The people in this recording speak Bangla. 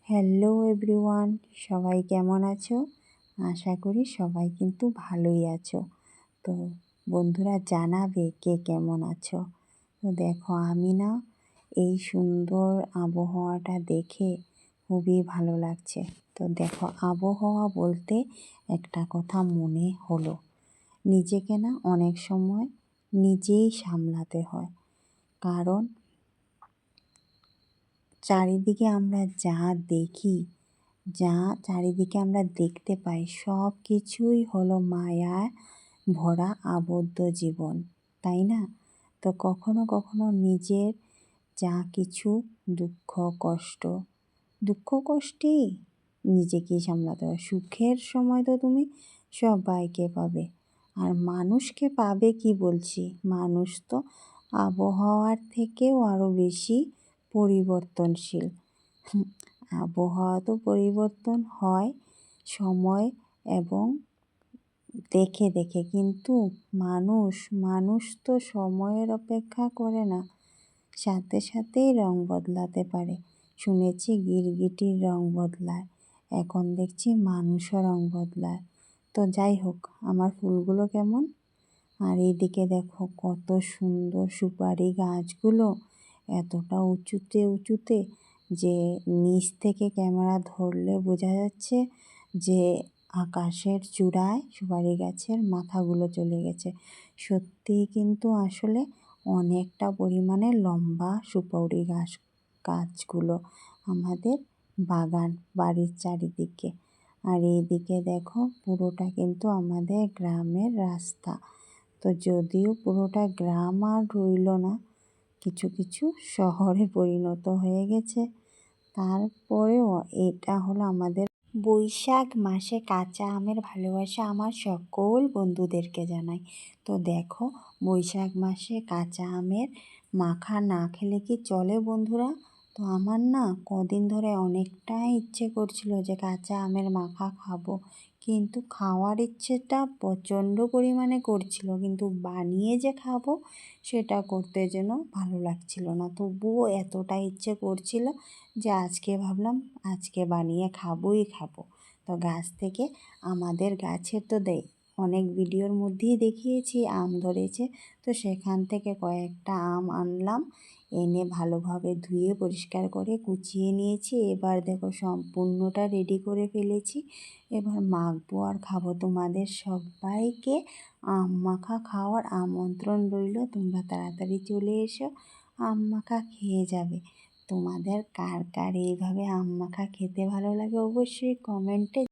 হ্যালো এভরিওয়ান, সবাই কেমন আছো? আশা করি সবাই কিন্তু ভালোই আছো। তো বন্ধুরা জানাবে কে কেমন আছো। তো দেখো আমি না এই সুন্দর আবহাওয়াটা দেখে খুবই ভালো লাগছে। তো দেখো আবহাওয়া বলতে একটা কথা মনে হলো, নিজেকে না অনেক সময় নিজেই সামলাতে হয়। কারণ চারিদিকে আমরা যা দেখি, যা চারিদিকে আমরা দেখতে পাই, সব কিছুই হলো মায়ায় ভরা আবদ্ধ জীবন, তাই না? তো কখনো কখনো নিজের যা কিছু দুঃখ কষ্টেই নিজেকেই সামলাতে হয়। সুখের সময় তো তুমি সবাইকে পাবে, আর মানুষকে পাবে কি বলছি, মানুষ তো আবহাওয়ার থেকেও আরও বেশি পরিবর্তনশীল। আবহাওয়া তো পরিবর্তন হয় সময় এবং দেখে দেখে, কিন্তু মানুষ তো সময়ের অপেক্ষা করে না, সাথে সাথেই রং বদলাতে পারে। শুনেছি গিরগিটির রং বদলায়, এখন দেখছি মানুষও রং বদলায়। তো যাই হোক, আমার ফুলগুলো কেমন। আর এইদিকে দেখো কত সুন্দর সুপারি গাছগুলো, এতটা উঁচুতে উঁচুতে যে নিচ থেকে ক্যামেরা ধরলে বোঝা যাচ্ছে যে আকাশের চূড়ায় সুপারি গাছের মাথাগুলো চলে গেছে। সত্যিই কিন্তু আসলে অনেকটা পরিমাণে লম্বা সুপারি গাছগুলো আমাদের বাড়ির চারিদিকে। আর এইদিকে দেখো পুরোটা কিন্তু আমাদের গ্রামের রাস্তা। তো যদিও পুরোটা গ্রাম আর রইল না, কিছু কিছু শহরে পরিণত হয়ে গেছে, তারপরেও এটা হলো আমাদের বৈশাখ মাসে কাঁচা আমের ভালোবাসা আমার সকল বন্ধুদেরকে জানাই। তো দেখো বৈশাখ মাসে কাঁচা আমের মাখা না খেলে কি চলে বন্ধুরা? তো আমার না কদিন ধরে অনেকটাই ইচ্ছে করছিল যে কাঁচা আমের মাখা খাবো, কিন্তু খাওয়ার ইচ্ছেটা প্রচণ্ড পরিমাণে করছিল, কিন্তু বানিয়ে যে খাবো সেটা করতে যেন ভালো লাগছিল না। তবুও এতটা ইচ্ছে করছিল যে আজকে ভাবলাম আজকে বানিয়ে খাবো। তো গাছ থেকে আমাদের গাছের তো অনেক ভিডিওর মধ্যেই দেখিয়েছি আম ধরেছে, তো সেখান থেকে কয়েকটা আম আনলাম, এনে ভালোভাবে ধুয়ে পরিষ্কার করে কুচিয়ে নিয়েছি। এবার দেখো সম্পূর্ণটা রেডি করে ফেলেছি, এবার মাখবো আর খাবো। তোমাদের সবাইকে আম মাখা খাওয়ার আমন্ত্রণ রইল, তোমরা তাড়াতাড়ি চলে এসো, আম মাখা খেয়ে যাবে। তোমাদের কার কার এইভাবে আম মাখা খেতে ভালো লাগে অবশ্যই কমেন্টে